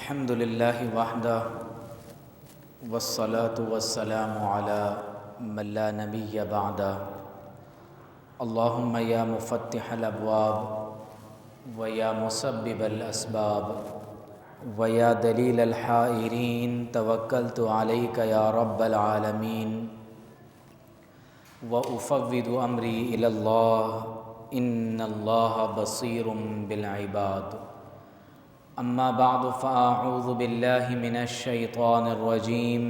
الحمد للہ وحدہ والصلاة والسلام علی من لا نبی بعدہ اللہم یا مفتح الابواب ویا مسبب الاسباب ویا دلیل الحائرین توکلت علیک یا رب العالمین وافوض امری الی اللہ ان اللہ بصیر بالعباد اما بعد فاعوذ باللہ من الشیطان الرجیم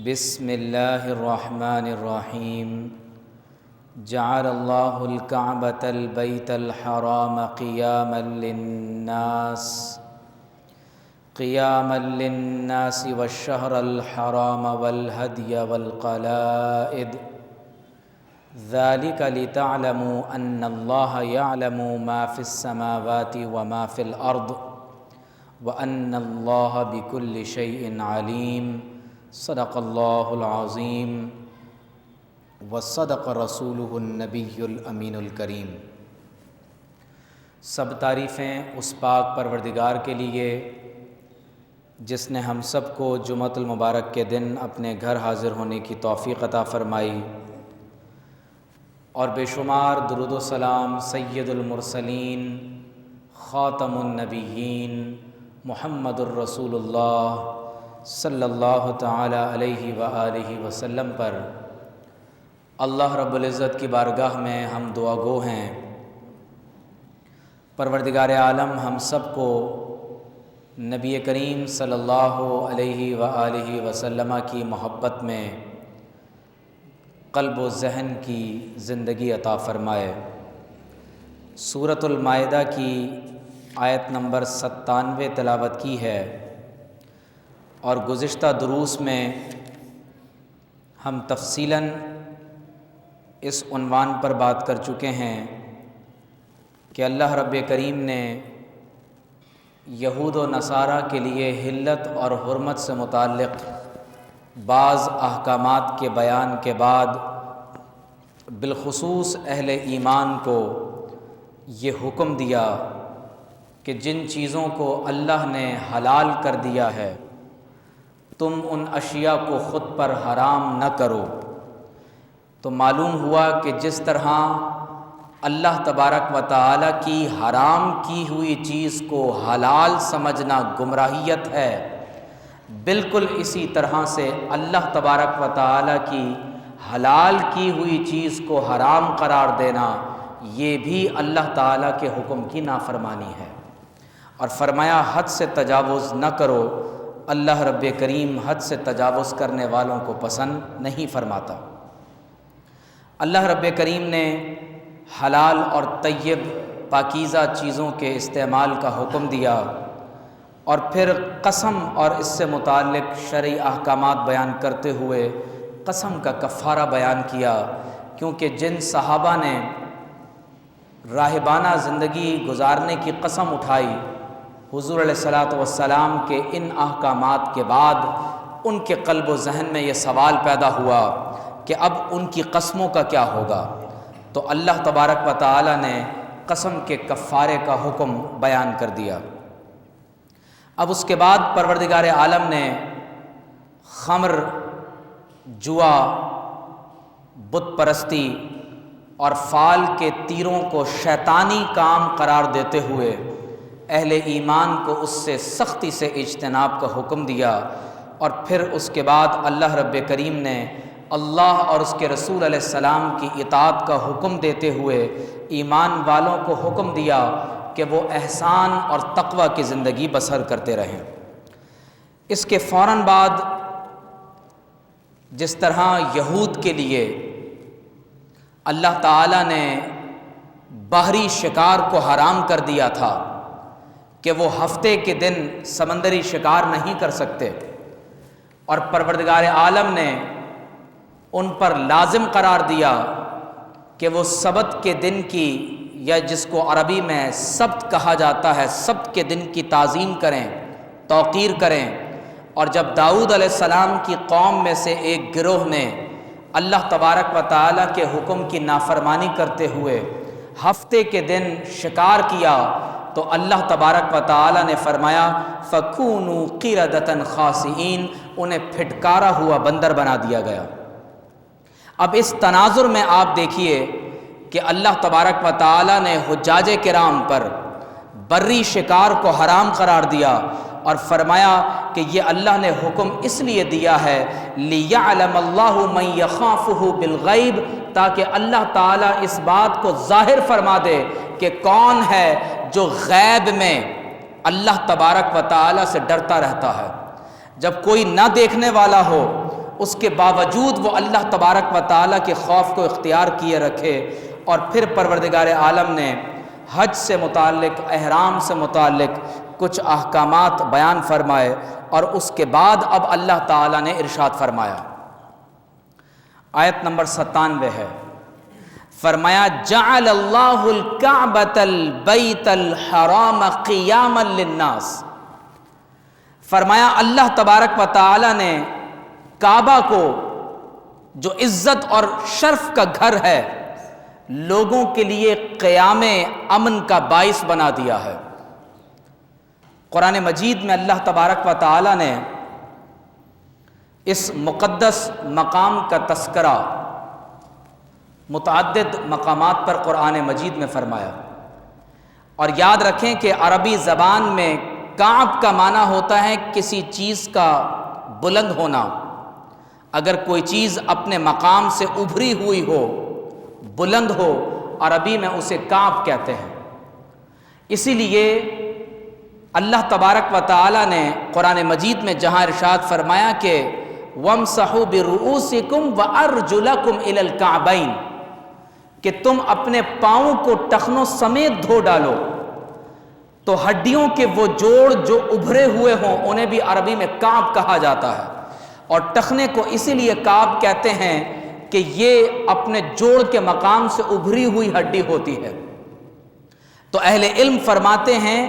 بسم اللہ الرحمن الرحیم جعل اللہ الکعبۃ البیت الحرام قیاما للناس والشہر الحرام والہدی والقلائد ذلك لتعلموا ان اللہ یعلم ما فی السماوات وما فی الارض وان اللہ بکل شیء علیم صدق اللہ العظیم وصدق رسولہ النبی الامین الکریم۔ سب تعریفیں اس پاک پروردگار کے لیے جس نے ہم سب کو جمعۃ المبارک کے دن اپنے گھر حاضر ہونے کی توفیق عطا فرمائی، اور بے شمار درود و سلام سید المرسلین خاتم النبیین محمد الرسول اللہ صلی اللہ تعالی علیہ وآلہ وسلم پر اللہ رب العزت کی بارگاہ میں ہم دعا گو ہیں۔ پروردگار عالم ہم سب کو نبی کریم صلی اللہ علیہ وآلہ وسلم کی محبت میں قلب و ذہن کی زندگی عطا فرمائے۔ سورۃ المائدہ کی آیت نمبر 97 تلاوت کی ہے، اور گزشتہ دروس میں ہم تفصیلاً اس عنوان پر بات کر چکے ہیں کہ اللہ رب کریم نے یہود و نصارہ کے لیے حلت اور حرمت سے متعلق بعض احکامات کے بیان کے بعد بالخصوص اہل ایمان کو یہ حکم دیا کہ جن چیزوں کو اللہ نے حلال کر دیا ہے تم ان اشیاء کو خود پر حرام نہ کرو۔ تو معلوم ہوا کہ جس طرح اللہ تبارک و تعالی کی حرام کی ہوئی چیز کو حلال سمجھنا گمراہیت ہے، بالکل اسی طرح سے اللہ تبارک و تعالی کی حلال کی ہوئی چیز کو حرام قرار دینا یہ بھی اللہ تعالی کے حکم کی نافرمانی ہے، اور فرمایا حد سے تجاوز نہ کرو۔ اللہ رب کریم حد سے تجاوز کرنے والوں کو پسند نہیں فرماتا۔ اللہ رب کریم نے حلال اور طیب پاکیزہ چیزوں کے استعمال کا حکم دیا، اور پھر قسم اور اس سے متعلق شرعی احکامات بیان کرتے ہوئے قسم کا کفارہ بیان کیا، کیونکہ جن صحابہ نے راہبانہ زندگی گزارنے کی قسم اٹھائی، حضور علیہ الصلاۃ والسلام کے ان احکامات کے بعد ان کے قلب و ذہن میں یہ سوال پیدا ہوا کہ اب ان کی قسموں کا کیا ہوگا، تو اللہ تبارک و تعالی نے قسم کے کفارے کا حکم بیان کر دیا۔ اب اس کے بعد پروردگار عالم نے خمر، جوا، بت پرستی اور فال کے تیروں کو شیطانی کام قرار دیتے ہوئے اہل ایمان کو اس سے سختی سے اجتناب کا حکم دیا، اور پھر اس کے بعد اللہ رب کریم نے اللہ اور اس کے رسول علیہ السلام کی اطاعت کا حکم دیتے ہوئے ایمان والوں کو حکم دیا کہ وہ احسان اور تقوی کی زندگی بسر کرتے رہیں۔ اس کے فوراً بعد جس طرح یہود کے لیے اللہ تعالیٰ نے بحری شکار کو حرام کر دیا تھا کہ وہ ہفتے کے دن سمندری شکار نہیں کر سکتے، اور پروردگار عالم نے ان پر لازم قرار دیا کہ وہ سبت کے دن کی، یا جس کو عربی میں سبت کہا جاتا ہے، سبت کے دن کی تعظیم کریں، توقیر کریں۔ اور جب داؤد علیہ السلام کی قوم میں سے ایک گروہ نے اللہ تبارک و تعالیٰ کے حکم کی نافرمانی کرتے ہوئے ہفتے کے دن شکار کیا، تو اللہ تبارک و تعالی نے فرمایا فَكُونُوا قِرَدَةً خَاسِئِينَ، انہیں پھٹکارا ہوا بندر بنا دیا گیا۔ اب اس تناظر میں آپ دیکھیے کہ اللہ تبارک و تعالی نے حجاج کرام پر بری شکار کو حرام قرار دیا اور فرمایا کہ یہ اللہ نے حکم اس لیے دیا ہے لِيَعْلَمَ اللَّهُ مَن يَخَافُهُ بِالْغَيْبِ، تاکہ اللہ تعالیٰ اس بات کو ظاہر فرما دے کہ کون ہے جو غیب میں اللہ تبارک و تعالیٰ سے ڈرتا رہتا ہے۔ جب کوئی نہ دیکھنے والا ہو اس کے باوجود وہ اللہ تبارک و تعالیٰ کے خوف کو اختیار کیے رکھے۔ اور پھر پروردگار عالم نے حج سے متعلق، احرام سے متعلق کچھ احکامات بیان فرمائے، اور اس کے بعد اب اللہ تعالیٰ نے ارشاد فرمایا، آیت نمبر 97 ہے، فرمایا جعل اللہ الکعبۃ البیت الحرام قیاما للناس، فرمایا اللہ تبارک و تعالیٰ نے کعبہ کو جو عزت اور شرف کا گھر ہے لوگوں کے لیے قیام امن کا باعث بنا دیا ہے۔ قرآن مجید میں اللہ تبارک و تعالی نے اس مقدس مقام کا تذکرہ متعدد مقامات پر قرآن مجید میں فرمایا، اور یاد رکھیں کہ عربی زبان میں کعب کا معنی ہوتا ہے کسی چیز کا بلند ہونا۔ اگر کوئی چیز اپنے مقام سے ابھری ہوئی ہو، بلند ہو، عربی میں اسے کعب کہتے ہیں۔ اسی لیے اللہ تبارک و تعالی نے قرآن مجید میں جہاں ارشاد فرمایا کہ وَامْسَحُوا بِرُؤُوسِكُمْ وَأَرْجُلَكُمْ إِلَى الْكَعْبَيْنِ، کہ تم اپنے پاؤں کو ٹخنوں سمیت دھو ڈالو، تو ہڈیوں کے وہ جوڑ جو ابھرے ہوئے ہوں انہیں بھی عربی میں کعب کہا جاتا ہے، اور ٹخنے کو اسی لیے کعب کہتے ہیں کہ یہ اپنے جوڑ کے مقام سے ابھری ہوئی ہڈی ہوتی ہے۔ تو اہل علم فرماتے ہیں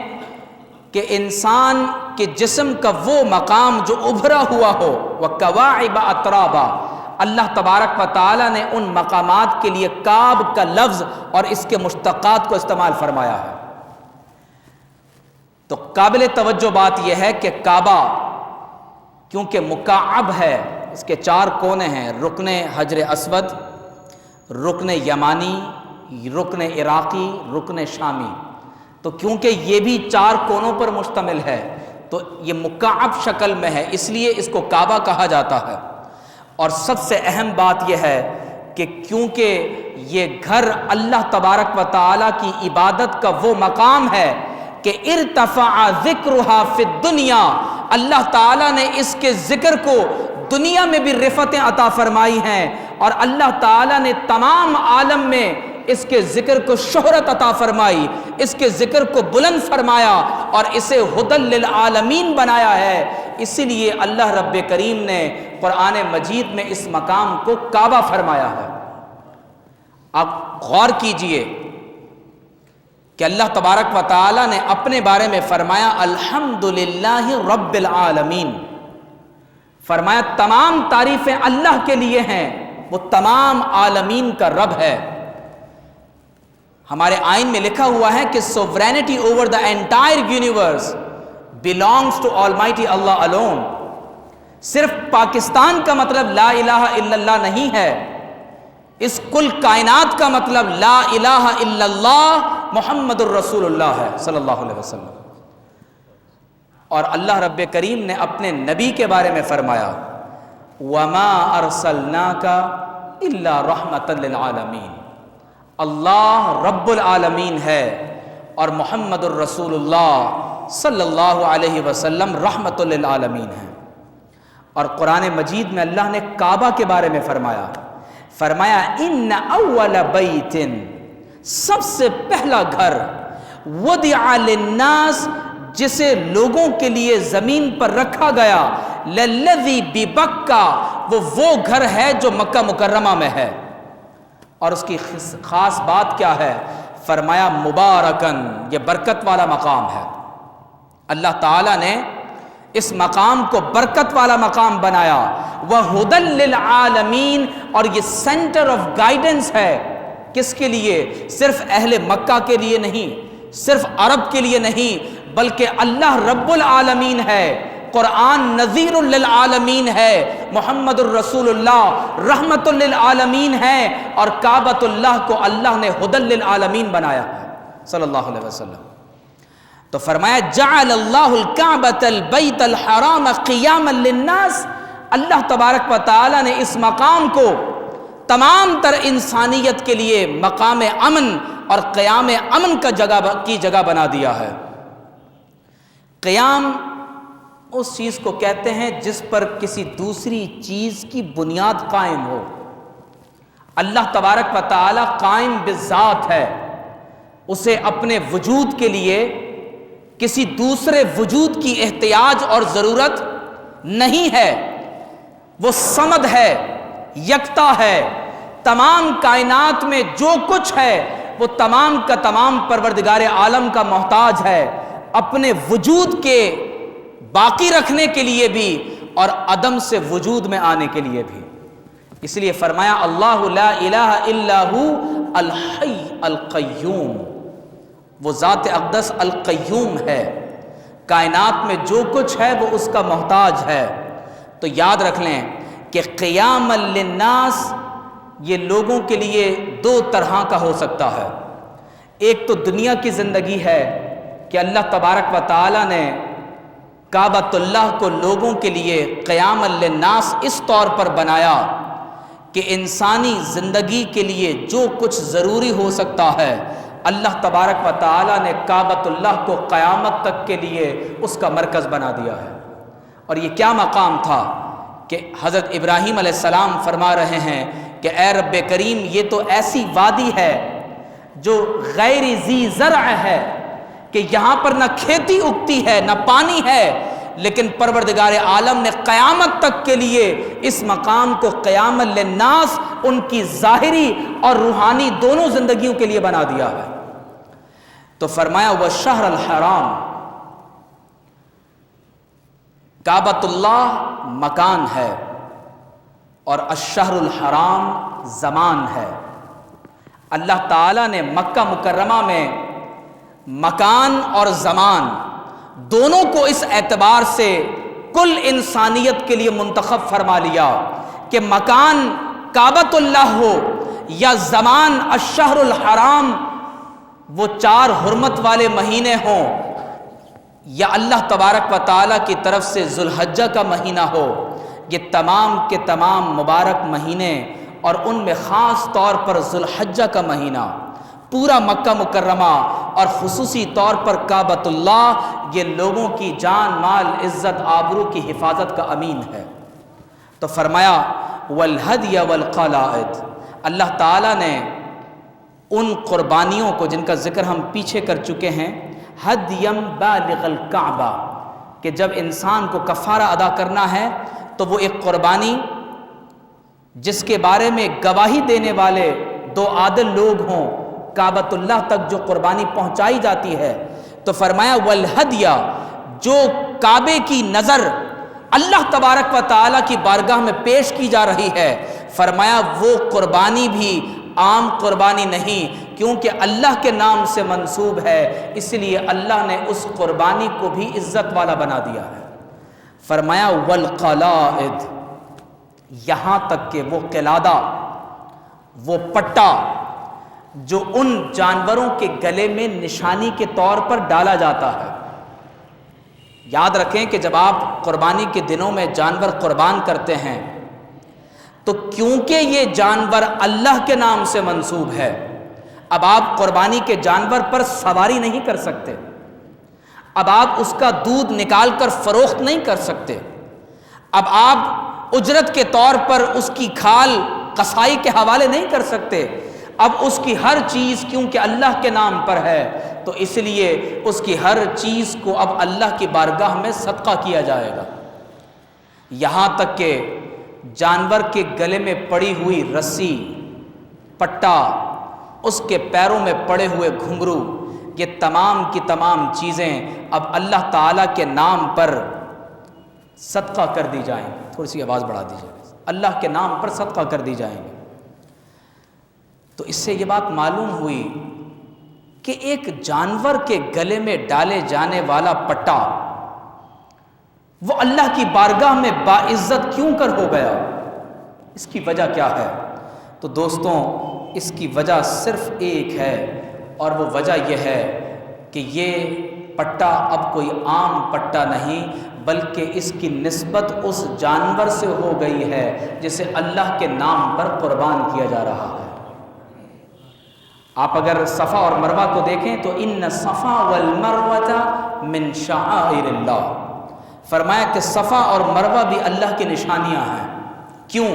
کہ انسان کے جسم کا وہ مقام جو ابھرا ہوا ہو، وَكَوَاعِبَ أَتْرَابًا، اللہ تبارک و تعالی نے ان مقامات کے لیے کعب کا لفظ اور اس کے مشتقات کو استعمال فرمایا ہے۔ تو قابل توجہ بات یہ ہے کہ کعبہ کیونکہ مکعب ہے، اس کے 4 کونے ہیں، رکن حجر اسود، رکن یمانی، رکن عراقی، رکن شامی، تو کیونکہ یہ بھی 4 کونوں پر مشتمل ہے تو یہ مکعب شکل میں ہے، اس لیے اس کو کعبہ کہا جاتا ہے۔ اور سب سے اہم بات یہ ہے کہ کیونکہ یہ گھر اللہ تبارک و تعالی کی عبادت کا وہ مقام ہے کہ ارتفع ذکرها فی الدنیا، اللہ تعالیٰ نے اس کے ذکر کو دنیا میں بھی رفعتیں عطا فرمائی ہیں، اور اللہ تعالیٰ نے تمام عالم میں اس کے ذکر کو شہرت عطا فرمائی، اس کے ذکر کو بلند فرمایا اور اسے ھدی للعالمین بنایا ہے۔ اسی لیے اللہ رب کریم نے قرآن مجید میں اس مقام کو کعبہ فرمایا ہے۔ آپ غور کیجئے کہ اللہ تبارک و تعالی نے اپنے بارے میں فرمایا الحمدللہ رب العالمین، فرمایا تمام تعریفیں اللہ کے لیے ہیں، وہ تمام عالمین کا رب ہے۔ ہمارے آئین میں لکھا ہوا ہے کہ sovereignty over the entire universe belongs to Almighty Allah alone۔ صرف پاکستان کا مطلب لا الہ الا اللہ نہیں ہے، اس کل کائنات کا مطلب لا الہ الا اللہ محمد الرسول اللہ ہے صلی اللہ علیہ وسلم۔ اور اللہ رب کریم نے اپنے نبی کے بارے میں فرمایا وَمَا أَرْسَلْنَاكَ إِلَّا رَحْمَةً لِلْعَالَمِينَ، اللہ رب العالمین ہے اور محمد الرسول اللہ صلی اللہ علیہ وسلم رحمت للعالمین ہے۔ اور قرآن مجید میں اللہ نے کعبہ کے بارے میں فرمایا ان اول بیت، سب سے پہلا گھر، وضع للناس، جسے لوگوں کے لیے زمین پر رکھا گیا، للذی ببکہ، وہ گھر ہے جو مکہ مکرمہ میں ہے۔ اور اس کی خاص بات کیا ہے؟ فرمایا مبارکن، یہ برکت والا مقام ہے۔ اللہ تعالیٰ نے اس مقام کو برکت والا مقام بنایا، وَہُدًى لِلْعَالَمِينَ، اور یہ سینٹر آف گائیڈنس ہے، کس کے لیے؟ صرف اہل مکہ کے لیے نہیں، صرف عرب کے لیے نہیں بلکہ اللہ رب العالمین ہے، قرآن نذیر للعالمین ہے، محمد الرسول اللہ رحمت للعالمین ہے، اور کعبۃ اللہ کو اللہ نے ہدی للعالمین بنایا ہے صلی اللہ علیہ وسلم۔ تو فرمایا جعل اللہ الکعبۃ البیت الحرام قیاما للناس، اللہ تبارک و تعالی نے اس مقام کو تمام تر انسانیت کے لیے مقام امن اور قیام امن کی جگہ بنا دیا ہے۔ قیام اس چیز کو کہتے ہیں جس پر کسی دوسری چیز کی بنیاد قائم ہو۔ اللہ تبارک و تعالی قائم بالذات ہے، اسے اپنے وجود کے لیے کسی دوسرے وجود کی احتیاج اور ضرورت نہیں ہے۔ وہ صمد ہے، یکتا ہے، تمام کائنات میں جو کچھ ہے وہ تمام کا تمام پروردگار عالم کا محتاج ہے، اپنے وجود کے باقی رکھنے کے لیے بھی اور عدم سے وجود میں آنے کے لیے بھی۔ اس لیے فرمایا اللہ لا الہ الا ہو الحی القیوم، وہ ذات اقدس القیوم ہے، کائنات میں جو کچھ ہے وہ اس کا محتاج ہے۔ تو یاد رکھ لیں کہ قیام للناس یہ لوگوں کے لیے دو طرح کا ہو سکتا ہے۔ ایک تو دنیا کی زندگی ہے کہ اللہ تبارک و تعالی نے کعبۃ اللہ کو لوگوں کے لیے قیام للناس اس طور پر بنایا کہ انسانی زندگی کے لیے جو کچھ ضروری ہو سکتا ہے اللہ تبارک و تعالی نے کعبۃ اللہ کو قیامت تک کے لیے اس کا مرکز بنا دیا ہے۔ اور یہ کیا مقام تھا کہ حضرت ابراہیم علیہ السلام فرما رہے ہیں کہ اے رب کریم یہ تو ایسی وادی ہے جو غیر ذی زرع ہے کہ یہاں پر نہ کھیتی اگتی ہے نہ پانی ہے، لیکن پروردگار عالم نے قیامت تک کے لیے اس مقام کو قیام للناس ان کی ظاہری اور روحانی دونوں زندگیوں کے لیے بنا دیا ہے۔ تو فرمایا والشہر الحرام، کعبۃ اللہ مکان ہے اور الشہر الحرام زمان ہے۔ اللہ تعالیٰ نے مکہ مکرمہ میں مکان اور زمان دونوں کو اس اعتبار سے کل انسانیت کے لیے منتخب فرما لیا کہ مکان کعبۃ اللہ ہو یا زمان الشہر الحرام، وہ 4 حرمت والے مہینے ہوں یا اللہ تبارک و تعالیٰ کی طرف سے ذو الحجہ کا مہینہ ہو، یہ تمام کے تمام مبارک مہینے اور ان میں خاص طور پر ذو الحجہ کا مہینہ، پورا مکہ مکرمہ اور خصوصی طور پر کعبۃ اللہ یہ لوگوں کی جان مال عزت آبرو کی حفاظت کا امین ہے۔ تو فرمایا والہدی والقلائد، اللہ تعالیٰ نے ان قربانیوں کو جن کا ذکر ہم پیچھے کر چکے ہیں، ہدیم بالغ الکعبہ، کہ جب انسان کو کفارہ ادا کرنا ہے تو وہ ایک قربانی جس کے بارے میں گواہی دینے والے 2 عادل لوگ ہوں، کعبۃ اللہ تک جو قربانی پہنچائی جاتی ہے۔ تو فرمایا والہدیہ، جو کعبے کی نظر اللہ تبارک و تعالیٰ کی بارگاہ میں پیش کی جا رہی ہے، فرمایا وہ قربانی بھی عام قربانی نہیں، کیونکہ اللہ کے نام سے منسوب ہے، اس لیے اللہ نے اس قربانی کو بھی عزت والا بنا دیا ہے۔ فرمایا والقلائد، یہاں تک کہ وہ قلادہ، وہ پٹا جو ان جانوروں کے گلے میں نشانی کے طور پر ڈالا جاتا ہے۔ یاد رکھیں کہ جب آپ قربانی کے دنوں میں جانور قربان کرتے ہیں تو کیونکہ یہ جانور اللہ کے نام سے منسوب ہے، اب آپ قربانی کے جانور پر سواری نہیں کر سکتے، اب آپ اس کا دودھ نکال کر فروخت نہیں کر سکتے، اب آپ اجرت کے طور پر اس کی کھال قصائی کے حوالے نہیں کر سکتے، اب اس کی ہر چیز کیونکہ اللہ کے نام پر ہے تو اس لیے اس کی ہر چیز کو اب اللہ کی بارگاہ میں صدقہ کیا جائے گا۔ یہاں تک کہ جانور کے گلے میں پڑی ہوئی رسی، پٹا، اس کے پیروں میں پڑے ہوئے گھنگرو، یہ تمام کی تمام چیزیں اب اللہ تعالیٰ کے نام پر صدقہ کر دی جائیں گی۔ تھوڑی سی آواز بڑھا دیجیے، اللہ کے نام پر صدقہ کر دی جائیں گی۔ تو اس سے یہ بات معلوم ہوئی کہ ایک جانور کے گلے میں ڈالے جانے والا پٹا وہ اللہ کی بارگاہ میں باعزت کیوں کر ہو گیا؟ اس کی وجہ کیا ہے؟ تو دوستوں اس کی وجہ صرف ایک ہے، اور وہ وجہ یہ ہے کہ یہ پٹا اب کوئی عام پٹا نہیں، بلکہ اس کی نسبت اس جانور سے ہو گئی ہے جسے اللہ کے نام پر قربان کیا جا رہا ہے۔ آپ اگر صفا اور مروہ کو دیکھیں تو ان صفا والمروہ من شعائر اللہ، فرمایا کہ صفا اور مروہ بھی اللہ کی نشانیاں ہیں۔ کیوں؟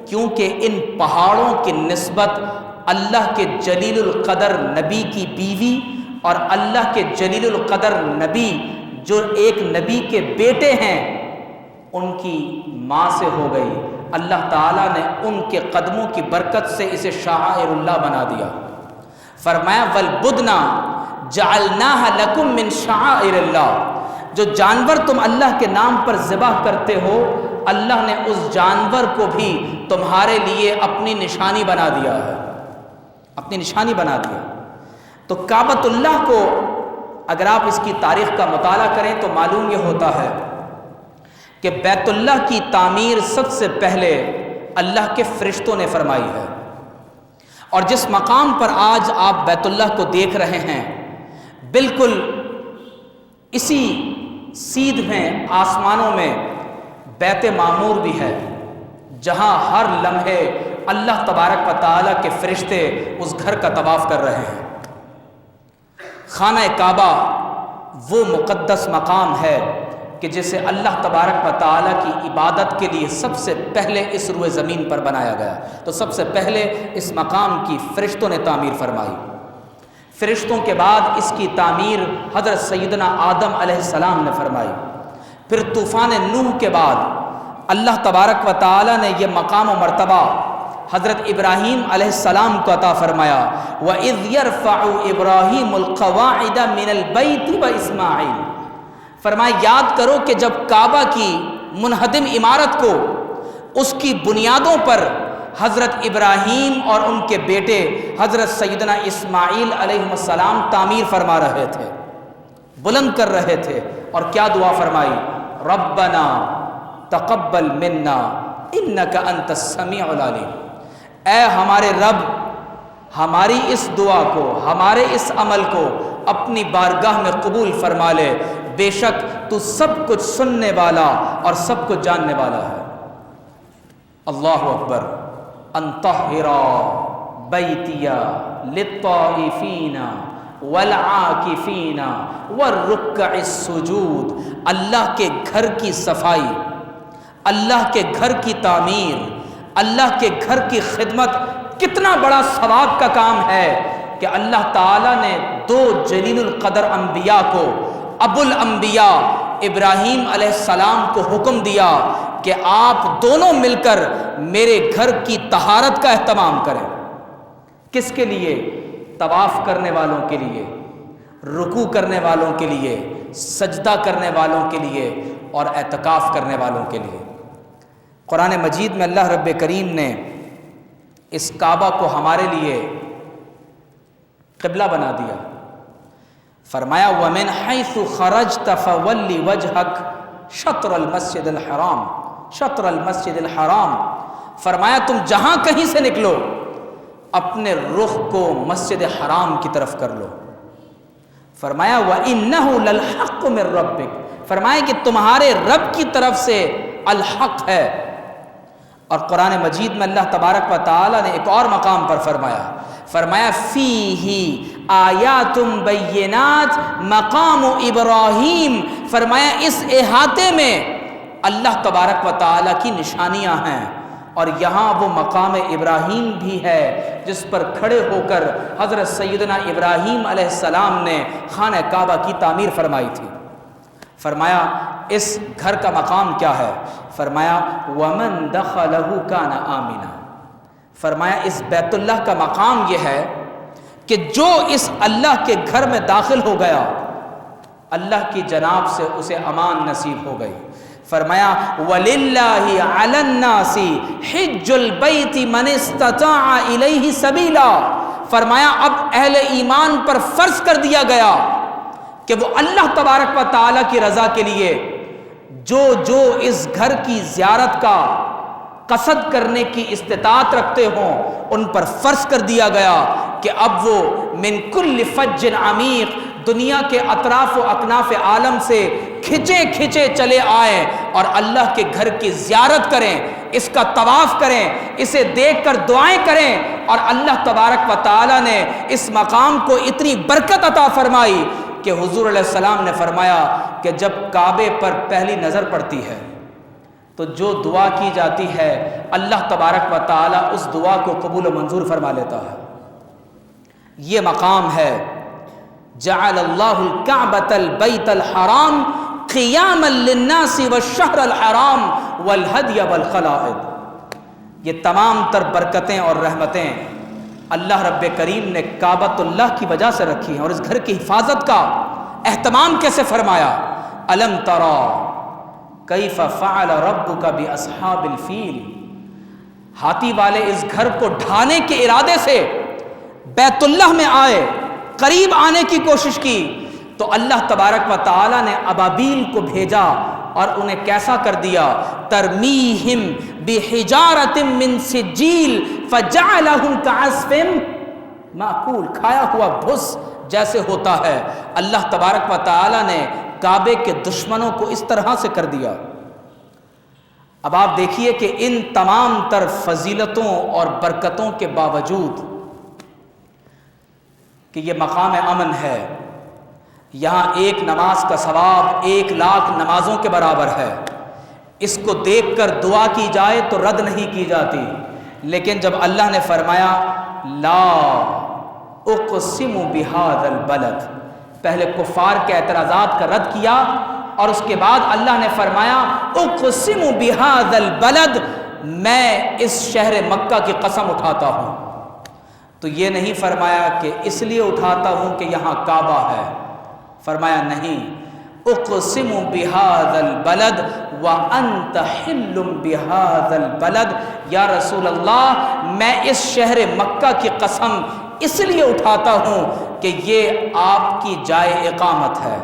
کیونکہ ان پہاڑوں کی نسبت اللہ کے جلیل القدر نبی کی بیوی اور اللہ کے جلیل القدر نبی جو ایک نبی کے بیٹے ہیں ان کی ماں سے ہو گئی۔ اللہ تعالیٰ نے ان کے قدموں کی برکت سے اسے شعائر اللہ بنا دیا۔ فرمایا وَالْبُدْنَ جَعَلْنَاهَا لَكُم مِّن شَعَائِرِ اللَّهِ، جو جانور تم اللہ کے نام پر ذبح کرتے ہو اللہ نے اس جانور کو بھی تمہارے لیے اپنی نشانی بنا دیا ہے، اپنی نشانی بنا دیا۔ تو کعبۃ اللہ کو اگر آپ اس کی تاریخ کا مطالعہ کریں تو معلوم یہ ہوتا ہے کہ بیت اللہ کی تعمیر سب سے پہلے اللہ کے فرشتوں نے فرمائی ہے، اور جس مقام پر آج آپ بیت اللہ کو دیکھ رہے ہیں بالکل اسی سیدھ میں آسمانوں میں بیت معمور بھی ہے، جہاں ہر لمحے اللہ تبارک و تعالیٰ کے فرشتے اس گھر کا طواف کر رہے ہیں۔ خانہ کعبہ وہ مقدس مقام ہے کہ جسے اللہ تبارک و تعالیٰ کی عبادت کے لیے سب سے پہلے اس روئے زمین پر بنایا گیا، تو سب سے پہلے اس مقام کی فرشتوں نے تعمیر فرمائی۔ فرشتوں کے بعد اس کی تعمیر حضرت سیدنا آدم علیہ السلام نے فرمائی۔ پھر طوفان نوح کے بعد اللہ تبارک و تعالیٰ نے یہ مقام و مرتبہ حضرت ابراہیم علیہ السلام کو عطا فرمایا۔ وَإِذْ يَرْفَعُ إِبْرَاهِيمُ الْقَوَاعِدَ مِنَ الْبَيْتِ وَإِسْمَاعِيلُ، فرمایا یاد کرو کہ جب کعبہ کی منہدم عمارت کو اس کی بنیادوں پر حضرت ابراہیم اور ان کے بیٹے حضرت سیدنا اسماعیل علیہ السلام تعمیر فرما رہے تھے، بلند کر رہے تھے، اور کیا دعا فرمائی؟ ربنا تقبل منا انک انت السمیع العلیم، اے ہمارے رب ہماری اس دعا کو، ہمارے اس عمل کو اپنی بارگاہ میں قبول فرما لے، بے شک تو سب کچھ سننے والا اور سب کچھ جاننے والا ہے۔ اللہ اکبر۔ ان طہر بیتی للطائفین والعاکفین والرکع السجود، اللہ کے گھر کی صفائی، اللہ کے گھر کی تعمیر، اللہ کے گھر کی خدمت کتنا بڑا ثواب کا کام ہے کہ اللہ تعالیٰ نے دو جلیل القدر انبیاء کو، ابو الانبیاء ابراہیم علیہ السلام کو حکم دیا کہ آپ دونوں مل کر میرے گھر کی طہارت کا اہتمام کریں۔ کس کے لیے؟ طواف کرنے والوں کے لیے، رکوع کرنے والوں کے لیے، سجدہ کرنے والوں کے لیے، اور اعتکاف کرنے والوں کے لیے۔ قرآن مجید میں اللہ رب کریم نے اس کعبہ کو ہمارے لیے قبلہ بنا دیا۔ فرمایا وَمِنْ حَيْثُ خَرَجْتَ فَوَلِّ وَجْهَكَ شَطْرَ الْمَسْجِدِ الْحَرَامِ شَطْرَ الْمَسْجِدِ الْحَرَامِ، فرمایا تم جہاں کہیں سے نکلو اپنے رخ کو مسجد حرام کی طرف کر لو۔ فرمایا وَإِنَّهُ لَلْحَقُّ مِنْ رَبِّكَ، فرمایا کہ تمہارے رب کی طرف سے الحق ہے۔ اور قرآن مجید میں اللہ تبارک و تعالیٰ نے ایک اور مقام پر فرمایا فِيهِ آیات بینات مقام ابراہیم، فرمایا اس احاطے میں اللہ تبارک و تعالیٰ کی نشانیاں ہیں، اور یہاں وہ مقام ابراہیم بھی ہے جس پر کھڑے ہو کر حضرت سیدنا ابراہیم علیہ السلام نے خانہ کعبہ کی تعمیر فرمائی تھی۔ فرمایا اس گھر کا مقام کیا ہے؟ فرمایا وَمَن دَخَلَهُ كَانَ آمِنًا، فرمایا اس بیت اللہ کا مقام یہ ہے کہ جو اس اللہ کے گھر میں داخل ہو گیا اللہ کی جناب سے اسے امان نصیب ہو گئی۔ فرمایا وَلِلَّهِ عَلَى النَّاسِ حِجُّ الْبَيْتِ مَنِ اسْتَطَاعَ إِلَيْهِ سَبِيلًا، فرمایا اب اہل ایمان پر فرض کر دیا گیا کہ وہ اللہ تبارک و تعالیٰ کی رضا کے لیے جو اس گھر کی زیارت کا قصد کرنے کی استطاعت رکھتے ہوں ان پر فرض کر دیا گیا کہ اب وہ من کل فج عمیق دنیا کے اطراف و اکناف عالم سے کھچے چلے آئیں اور اللہ کے گھر کی زیارت کریں، اس کا طواف کریں، اسے دیکھ کر دعائیں کریں، اور اللہ تبارک و تعالیٰ نے اس مقام کو اتنی برکت عطا فرمائی کہ حضور علیہ السلام نے فرمایا کہ جب کعبے پر پہلی نظر پڑتی ہے تو جو دعا کی جاتی ہے اللہ تبارک و تعالیٰ اس دعا کو قبول و منظور فرما لیتا ہے۔ یہ مقام ہے جعل اللہ الکعبۃ البیت الحرام قیاما للناس والشہر الحرام والہدی والقلائد۔ یہ تمام تر برکتیں اور رحمتیں اللہ رب کریم نے کعبۃ اللہ کی وجہ سے رکھی ہیں، اور اس گھر کی حفاظت کا اہتمام کیسے فرمایا؟ الم تری کیف فعل ربک باصحاب الفیل، ہاتھی والے اس گھر کو ڈھانے کے ارادے سے بیت اللہ میں آئے، قریب آنے کی کوشش کی تو اللہ تبارک و تعالیٰ نے ابابیل کو بھیجا اور انہیں کیسا کر دیا؟ ترمیہم بحجارۃ من سجیل فجعلہم کعصف مأکول، کھایا ہوا بھس جیسے ہوتا ہے۔ اللہ تبارک و تعالیٰ نے کعبے کے دشمنوں کو اس طرح سے کر دیا۔ اب آپ دیکھیے کہ ان تمام تر فضیلتوں اور برکتوں کے باوجود کہ یہ مقام امن ہے، یہاں ایک نماز کا ثواب 1,00,000 نمازوں کے برابر ہے، اس کو دیکھ کر دعا کی جائے تو رد نہیں کی جاتی، لیکن جب اللہ نے فرمایا لا اقسم بہذا البلد، پہلے کفار کے اعتراضات کا رد کیا اور اس کے بعد اللہ نے فرمایا اقسم بہذا البلد، میں اس شہر مکہ کی قسم اٹھاتا ہوں۔ تو یہ نہیں فرمایا کہ اس لیے اٹھاتا ہوں کہ یہاں کعبہ ہے، فرمایا نہیں، اقسم بہذا البلد وانت حل بہذا البلد، یا رسول اللہ میں اس شہر مکہ کی قسم اس لیے اٹھاتا ہوں کہ یہ آپ کی جائے اقامت ہے،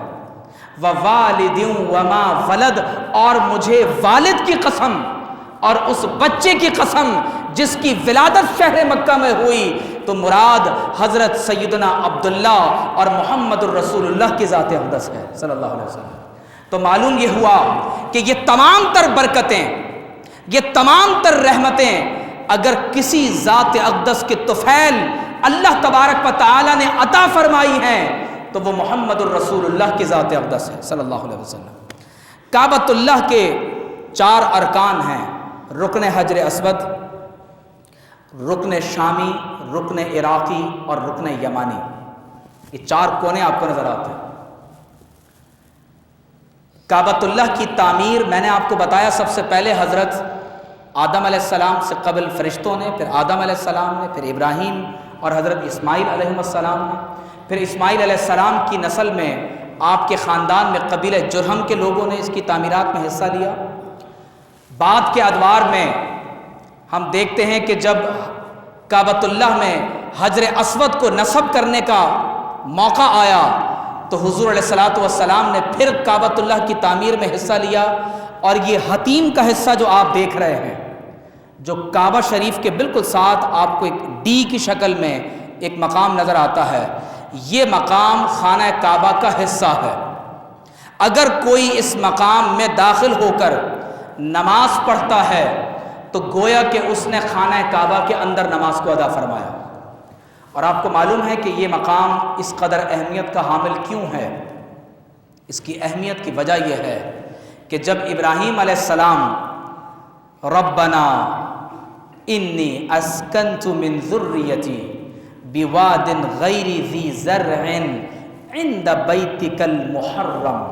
ووالد وما ولد، اور مجھے والد کی قسم اور اس بچے کی قسم جس کی ولادت شہر مکہ میں ہوئی، تو مراد حضرت سیدنا عبداللہ اور محمد الرسول اللہ کی ذات اقدس ہے صلی اللہ علیہ وسلم۔ تو معلوم یہ ہوا کہ یہ تمام تر برکتیں، یہ تمام تر رحمتیں اگر کسی ذات اقدس کے طفیل اللہ تبارک و تعالیٰ نے عطا فرمائی ہیں تو وہ محمد الرسول اللہ کی ذات اقدس ہے صلی اللہ علیہ وسلم۔ کعبۃ اللہ کے 4 ارکان ہیں، رکن حجر اسود، رکن شامی، رکن عراقی اور رکن یمانی۔ یہ 4 کونے آپ کو نظر آتے ہیں۔ کعبۃ اللہ کی تعمیر میں نے آپ کو بتایا سب سے پہلے حضرت آدم علیہ السلام سے قبل فرشتوں نے، پھر آدم علیہ السلام نے، پھر ابراہیم اور حضرت اسماعیل علیہ السلام نے، پھر اسماعیل علیہ السلام کی نسل میں آپ کے خاندان میں قبیلہ جرہم کے لوگوں نے اس کی تعمیرات میں حصہ لیا۔ بعد کے ادوار میں ہم دیکھتے ہیں کہ جب کعبۃ اللہ میں حجر اسود کو نصب کرنے کا موقع آیا تو حضور علیہ الصلوۃ والسلام نے پھر کعبۃ اللہ کی تعمیر میں حصہ لیا، اور یہ حتیم کا حصہ جو آپ دیکھ رہے ہیں، جو کعبہ شریف کے بالکل ساتھ آپ کو ایک ڈی کی شکل میں ایک مقام نظر آتا ہے، یہ مقام خانہ کعبہ کا حصہ ہے۔ اگر کوئی اس مقام میں داخل ہو کر نماز پڑھتا ہے تو گویا کہ اس نے خانہ کعبہ کے اندر نماز کو ادا فرمایا۔ اور آپ کو معلوم ہے کہ یہ مقام اس قدر اہمیت کا حامل کیوں ہے؟ اس کی اہمیت کی وجہ یہ ہے کہ جب ابراہیم علیہ السلام ربنا انی اسکنت من ذریتی بواد غیر ذی زرع عند بیتک المحرم،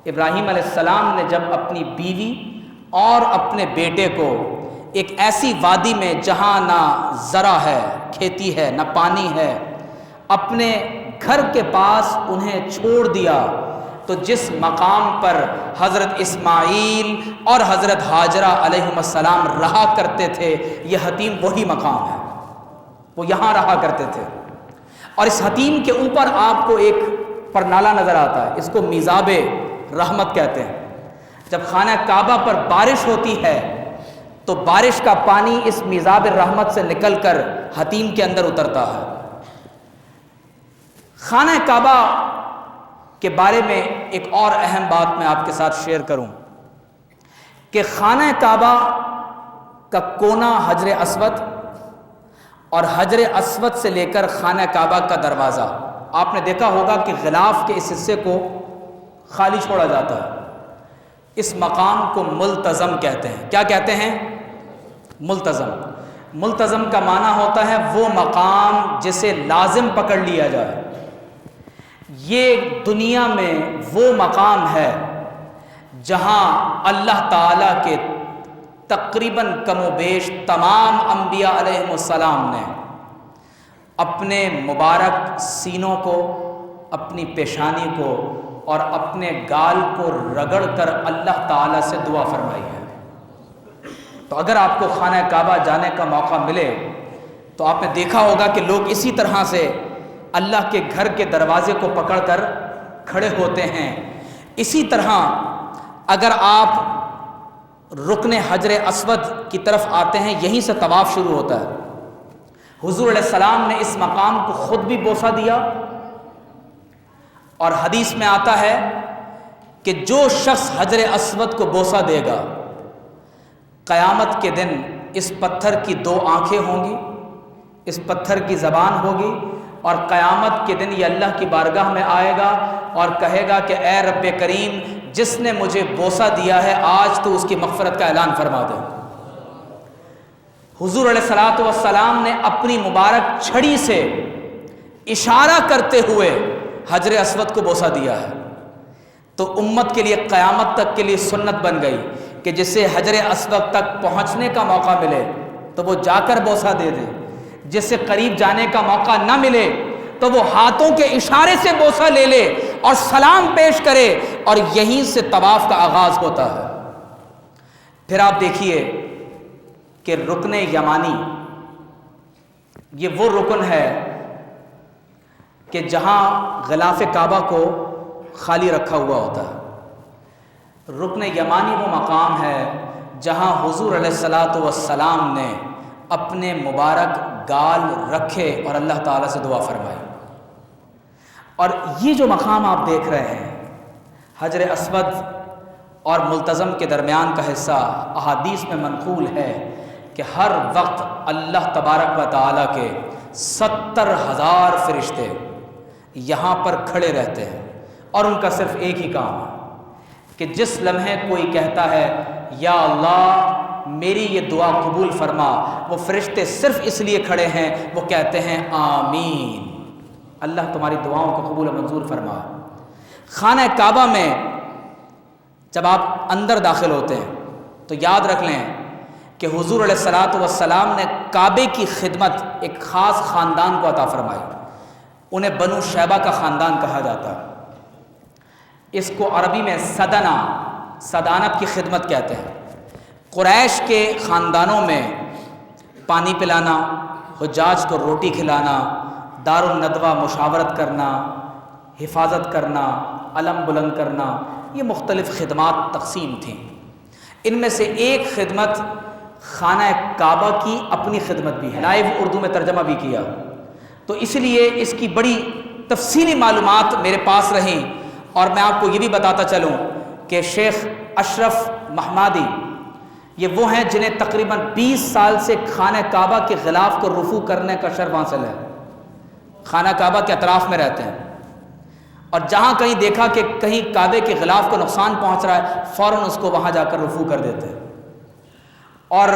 ابراہیم علیہ السلام نے جب اپنی بیوی اور اپنے بیٹے کو ایک ایسی وادی میں جہاں نہ زرع ہے، کھیتی ہے، نہ پانی ہے، اپنے گھر کے پاس انہیں چھوڑ دیا، تو جس مقام پر حضرت اسماعیل اور حضرت ہاجرہ علیہم السلام رہا کرتے تھے، یہ حتیم وہی مقام ہے، وہ یہاں رہا کرتے تھے۔ اور اس حتیم کے اوپر آپ کو ایک پرنالا نظر آتا ہے، اس کو میزاب رحمت کہتے ہیں۔ جب خانہ کعبہ پر بارش ہوتی ہے تو بارش کا پانی اس میزاب رحمت سے نکل کر حتیم کے اندر اترتا ہے۔ خانہ کعبہ کے بارے میں ایک اور اہم بات میں آپ کے ساتھ شیئر کروں کہ خانہ کعبہ کا کونا حجر اسود اور حجر اسود سے لے کر خانہ کعبہ کا دروازہ، آپ نے دیکھا ہوگا کہ غلاف کے اس حصے کو خالی چھوڑا جاتا ہے۔ اس مقام کو ملتزم کہتے ہیں۔ کیا کہتے ہیں؟ ملتزم۔ ملتزم کا معنی ہوتا ہے وہ مقام جسے لازم پکڑ لیا جائے۔ یہ دنیا میں وہ مقام ہے جہاں اللہ تعالیٰ کے تقریباً کم و بیش تمام انبیاء علیہم السلام نے اپنے مبارک سینوں کو، اپنی پیشانی کو اور اپنے گال کو رگڑ کر اللہ تعالیٰ سے دعا فرمائی ہے۔ تو اگر آپ کو خانہ کعبہ جانے کا موقع ملے تو آپ نے دیکھا ہوگا کہ لوگ اسی طرح سے اللہ کے گھر کے دروازے کو پکڑ کر کھڑے ہوتے ہیں۔ اسی طرح اگر آپ رکن حجر اسود کی طرف آتے ہیں، یہیں سے طواف شروع ہوتا ہے۔ حضور علیہ السلام نے اس مقام کو خود بھی بوسہ دیا، اور حدیث میں آتا ہے کہ جو شخص حجر اسود کو بوسہ دے گا، قیامت کے دن اس پتھر کی 2 آنکھیں ہوں گی، اس پتھر کی زبان ہوگی، اور قیامت کے دن یہ اللہ کی بارگاہ میں آئے گا اور کہے گا کہ اے رب کریم، جس نے مجھے بوسہ دیا ہے آج تو اس کی مغفرت کا اعلان فرما دے۔ حضور علیہ الصلوۃ والسلام نے اپنی مبارک چھڑی سے اشارہ کرتے ہوئے حجر اسود کو بوسہ دیا ہے۔ تو امت کے لیے قیامت تک کے لیے سنت بن گئی کہ جسے حجر اسود تک پہنچنے کا موقع ملے تو وہ جا کر بوسہ دے دے، جس سے قریب جانے کا موقع نہ ملے تو وہ ہاتھوں کے اشارے سے بوسہ لے لے اور سلام پیش کرے، اور یہیں سے طواف کا آغاز ہوتا ہے۔ پھر آپ دیکھیے کہ رکن یمانی، یہ وہ رکن ہے کہ جہاں غلاف کعبہ کو خالی رکھا ہوا ہوتا ہے۔ رکن یمانی وہ مقام ہے جہاں حضور علیہ الصلوۃ والسلام نے اپنے مبارک گال رکھے اور اللہ تعالیٰ سے دعا فرمائی۔ اور یہ جو مقام آپ دیکھ رہے ہیں، حجر اسود اور ملتزم کے درمیان کا حصہ، احادیث میں منقول ہے کہ ہر وقت اللہ تبارک و تعالیٰ کے 70,000 فرشتے یہاں پر کھڑے رہتے ہیں، اور ان کا صرف ایک ہی کام ہے کہ جس لمحے کوئی کہتا ہے یا اللہ میری یہ دعا قبول فرما، وہ فرشتے صرف اس لیے کھڑے ہیں، وہ کہتے ہیں آمین، اللہ تمہاری دعاؤں کو قبول و منظور فرما۔ خانہ کعبہ میں جب آپ اندر داخل ہوتے ہیں تو یاد رکھ لیں کہ حضور علیہ الصلوۃ والسلام نے کعبے کی خدمت ایک خاص خاندان کو عطا فرمائی، انہیں بنو شیبہ کا خاندان کہا جاتا ہے۔ اس کو عربی میں صدانت کی خدمت کہتے ہیں۔ قریش کے خاندانوں میں پانی پلانا، حجاج کو روٹی کھلانا، دار الندوہ مشاورت کرنا، حفاظت کرنا، علم بلند کرنا، یہ مختلف خدمات تقسیم تھیں۔ ان میں سے ایک خدمت خانہ کعبہ کی اپنی خدمت بھی ہے، لائیو اردو میں ترجمہ بھی کیا، تو اس لیے اس کی بڑی تفصیلی معلومات میرے پاس رہیں، اور میں آپ کو یہ بھی بتاتا چلوں کہ شیخ اشرف محمادی یہ وہ ہیں جنہیں تقریباً 20 سال سے خانہ کعبہ کے غلاف کو رفع کرنے کا شرف حاصل ہے، خانہ کعبہ کے اطراف میں رہتے ہیں، اور جہاں کہیں دیکھا کہ کہیں کعبے کے غلاف کو نقصان پہنچ رہا ہے فوراً اس کو وہاں جا کر رفع کر دیتے ہیں۔ اور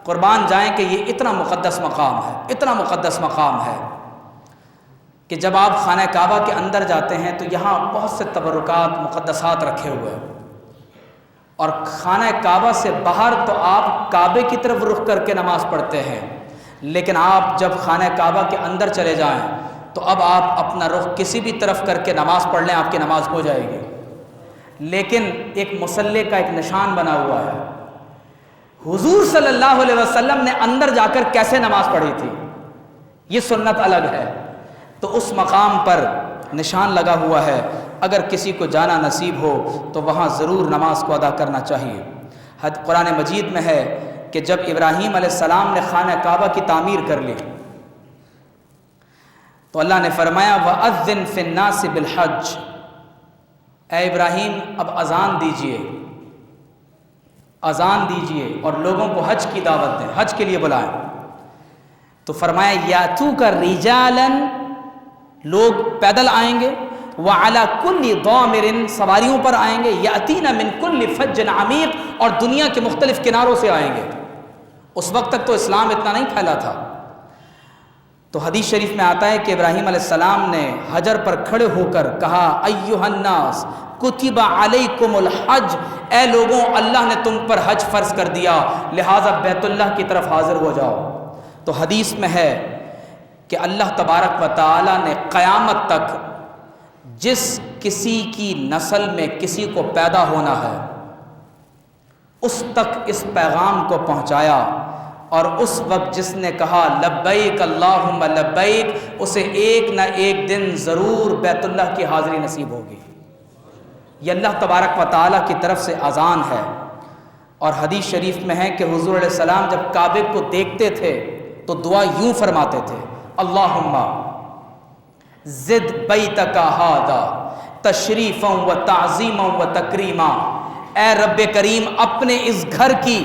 قربان جائیں کہ یہ اتنا مقدس مقام ہے، اتنا مقدس مقام ہے کہ جب آپ خانہ کعبہ کے اندر جاتے ہیں تو یہاں بہت سے تبرکات، مقدسات رکھے ہوئے ہیں، اور خانہ کعبہ سے باہر تو آپ کعبے کی طرف رخ کر کے نماز پڑھتے ہیں، لیکن آپ جب خانہ کعبہ کے اندر چلے جائیں تو اب آپ اپنا رخ کسی بھی طرف کر کے نماز پڑھ لیں، آپ کی نماز ہو جائے گی، لیکن ایک مصلی کا ایک نشان بنا ہوا ہے۔ حضور صلی اللہ علیہ وسلم نے اندر جا کر کیسے نماز پڑھی تھی، یہ سنت الگ ہے۔ تو اس مقام پر نشان لگا ہوا ہے، اگر کسی کو جانا نصیب ہو تو وہاں ضرور نماز کو ادا کرنا چاہیے۔ قرآن مجید میں ہے کہ جب ابراہیم علیہ السلام نے خانہ کعبہ کی تعمیر کر لی تو اللہ نے فرمایا وَأَذِّن فِي النَّاسِ بِالْحَجِّ، اے ابراہیم اب اذان دیجئے اور لوگوں کو حج کی دعوت دیں، حج کے لیے بلائیں۔ تو فرمایا یاتوک رجالا، لوگ پیدل آئیں گے، وعلی کل ضامر، سواریوں پر آئیں گے، یاتین من کل فج عمیق، اور دنیا کے مختلف کناروں سے آئیں گے۔ اس وقت تک تو اسلام اتنا نہیں پھیلا تھا۔ تو حدیث شریف میں آتا ہے کہ ابراہیم علیہ السلام نے حجر پر کھڑے ہو کر کہا ایھا الناس کتب علیکم الحج، اے لوگوں اللہ نے تم پر حج فرض کر دیا، لہٰذا بیت اللہ کی طرف حاضر ہو جاؤ۔ تو حدیث میں ہے کہ اللہ تبارک و تعالی نے قیامت تک جس کسی کی نسل میں کسی کو پیدا ہونا ہے اس تک اس پیغام کو پہنچایا، اور اس وقت جس نے کہا لبیک اللہم لبیک، اسے ایک نہ ایک دن ضرور بیت اللہ کی حاضری نصیب ہوگی۔ یہ اللہ تبارک و تعالیٰ کی طرف سے اذان ہے۔ اور حدیث شریف میں ہے کہ حضور علیہ السلام جب کعبے کو دیکھتے تھے تو دعا یوں فرماتے تھے اللہم زد بیتک ھذا تشریفا و تعظیما و تکریما، اے رب کریم اپنے اس گھر کی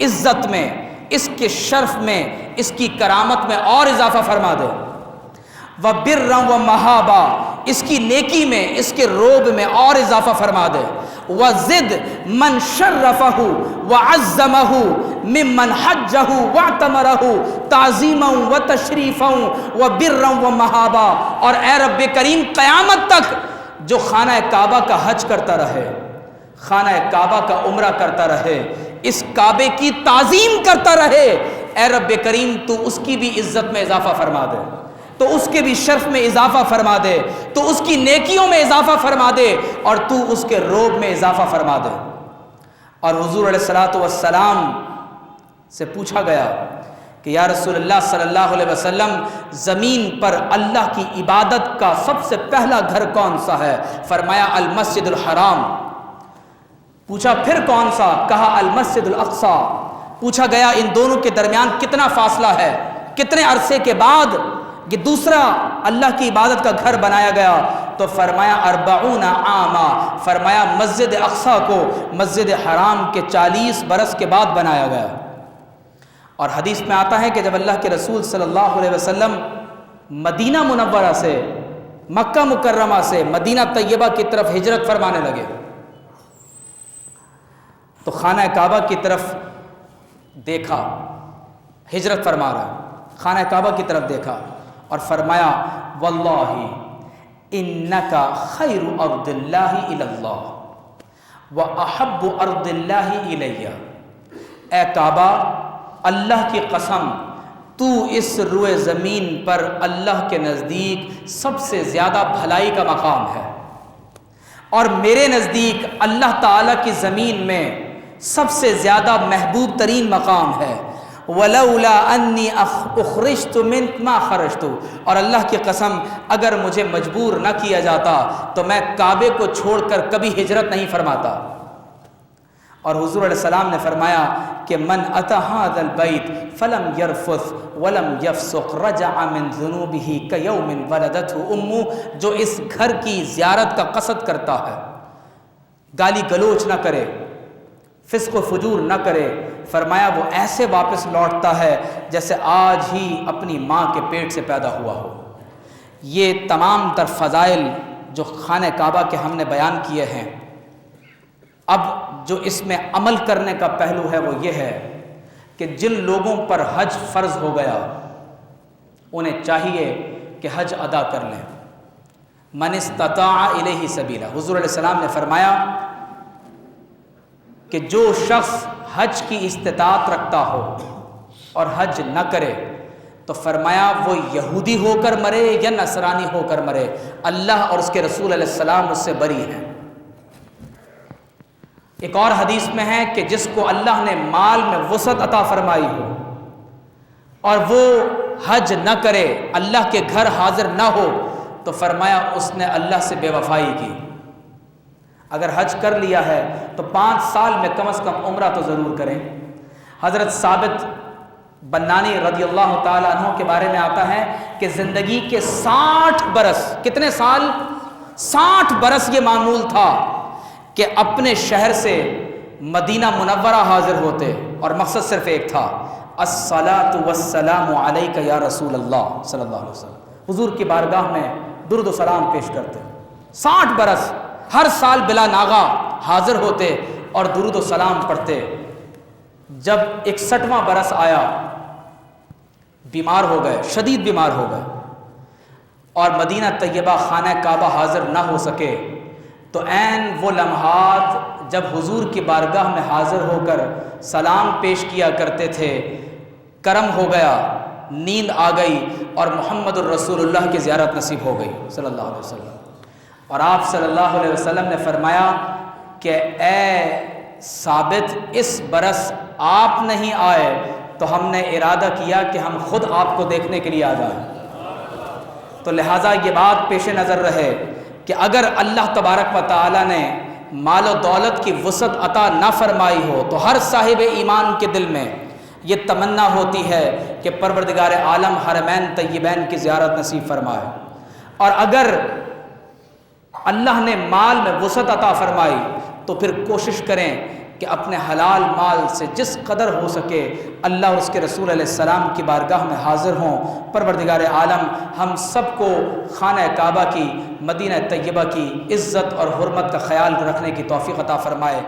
عزت میں، اس کے شرف میں، اس کی کرامت میں اور اضافہ فرما دے، وبرا و محابا، اس کی نیکی میں، اس کے روب میں اور اضافہ فرما دے، وزد من شرفہ وعظمہ ممن حجہ واعتمرہ تعظیما و تشریفا وبرا و محابا، اور اے رب کریم قیامت تک جو خانہ کعبہ کا حج کرتا رہے، خانہ کعبہ کا عمرہ کرتا رہے، اس کعبے کی تعظیم کرتا رہے، اے رب کریم تو اس کی بھی عزت میں اضافہ فرما دے، تو اس کے بھی شرف میں اضافہ فرما دے، تو اس کی نیکیوں میں اضافہ فرما دے، اور تو اس کے روب میں اضافہ فرما دے۔ اور حضور علیہ السلام سے پوچھا گیا کہ یا رسول اللہ صلی اللہ علیہ وسلم زمین پر اللہ کی عبادت کا سب سے پہلا گھر کون سا ہے؟ فرمایا المسجد الحرام۔ پوچھا پھر کون سا؟ کہا المسجد الاقصی۔ پوچھا گیا ان دونوں کے درمیان کتنا فاصلہ ہے، کتنے عرصے کے بعد یہ دوسرا اللہ کی عبادت کا گھر بنایا گیا؟ تو فرمایا 40 عاما، فرمایا مسجد اقصی کو مسجد حرام کے 40 برس کے بعد بنایا گیا۔ اور حدیث میں آتا ہے کہ جب اللہ کے رسول صلی اللہ علیہ وسلم مدینہ منورہ سے، مکہ مکرمہ سے مدینہ طیبہ کی طرف ہجرت فرمانے لگے تو خانہ کعبہ کی طرف دیکھا، ہجرت فرما رہا، خانہ کعبہ کی طرف دیکھا اور فرمایا واللہ انکا خیر ارض اللہ الی اللہ و احب ارض اللہ الی، اے کعبہ اللہ کی قسم تو اس روئے زمین پر اللہ کے نزدیک سب سے زیادہ بھلائی کا مقام ہے، اور میرے نزدیک اللہ تعالیٰ کی زمین میں سب سے زیادہ محبوب ترین مقام ہے، ولولا انی اخرجت منک ما خرجت، اور اللہ کی قسم اگر مجھے مجبور نہ کیا جاتا تو میں کعبے کو چھوڑ کر کبھی ہجرت نہیں فرماتا۔ اور حضور علیہ السلام نے فرمایا کہ من اتی ھذا البیت فلم یرفث ولم یفسق رجع من ذنوبہ کیوم ولدتہ امہ، جو اس گھر کی زیارت کا قصد کرتا ہے، گالی گلوچ نہ کرے، فسق و فجور نہ کرے، فرمایا وہ ایسے واپس لوٹتا ہے جیسے آج ہی اپنی ماں کے پیٹ سے پیدا ہوا ہو۔ یہ تمام تر فضائل جو خانہ کعبہ کے ہم نے بیان کیے ہیں، اب جو اس میں عمل کرنے کا پہلو ہے وہ یہ ہے کہ جن لوگوں پر حج فرض ہو گیا انہیں چاہیے کہ حج ادا کر لیں۔ من استطاع الیہ سبیلا، حضور علیہ السلام نے فرمایا کہ جو شخص حج کی استطاعت رکھتا ہو اور حج نہ کرے تو فرمایا وہ یہودی ہو کر مرے یا نصرانی ہو کر مرے، اللہ اور اس کے رسول علیہ السلام اس سے بری ہیں۔ ایک اور حدیث میں ہے کہ جس کو اللہ نے مال میں وسعت عطا فرمائی ہو اور وہ حج نہ کرے، اللہ کے گھر حاضر نہ ہو، تو فرمایا اس نے اللہ سے بے وفائی کی۔ اگر حج کر لیا ہے تو 5 سال میں کم از کم عمرہ تو ضرور کریں۔ حضرت ثابت بنانی رضی اللہ تعالیٰ عنہ کے بارے میں آتا ہے کہ زندگی کے 60 برس، کتنے سال؟ 60 برس یہ معمول تھا کہ اپنے شہر سے مدینہ منورہ حاضر ہوتے، اور مقصد صرف ایک تھا، الصلاۃ والسلام علیک یا رسول اللہ صلی اللہ علیہ وسلم، حضور کی بارگاہ میں درود و سلام پیش کرتے۔ 60 برس ہر سال بلا ناغہ حاضر ہوتے اور درود و سلام پڑھتے۔ جب 61واں برس آیا، بیمار ہو گئے، شدید بیمار ہو گئے، اور مدینہ طیبہ خانہ کعبہ حاضر نہ ہو سکے، تو عین وہ لمحات جب حضور کی بارگاہ میں حاضر ہو کر سلام پیش کیا کرتے تھے، کرم ہو گیا، نیند آ گئی اور محمد الرسول اللہ کی زیارت نصیب ہو گئی صلی اللہ علیہ وسلم۔ اور آپ صلی اللہ علیہ وسلم نے فرمایا کہ اے ثابت، اس برس آپ نہیں آئے تو ہم نے ارادہ کیا کہ ہم خود آپ کو دیکھنے کے لیے آ جائیں۔ تو لہٰذا یہ بات پیش نظر رہے کہ اگر اللہ تبارک و تعالیٰ نے مال و دولت کی وسعت عطا نہ فرمائی ہو تو ہر صاحب ایمان کے دل میں یہ تمنا ہوتی ہے کہ پروردگار عالم حرمین طیبین کی زیارت نصیب فرمائے۔ اور اگر اللہ نے مال میں وسعت عطا فرمائی تو پھر کوشش کریں کہ اپنے حلال مال سے جس قدر ہو سکے اللہ اور اس کے رسول علیہ السلام کی بارگاہ میں حاضر ہوں۔ پروردگار عالم ہم سب کو خانہ کعبہ کی، مدینہ طیبہ کی عزت اور حرمت کا خیال رکھنے کی توفیق عطا فرمائے۔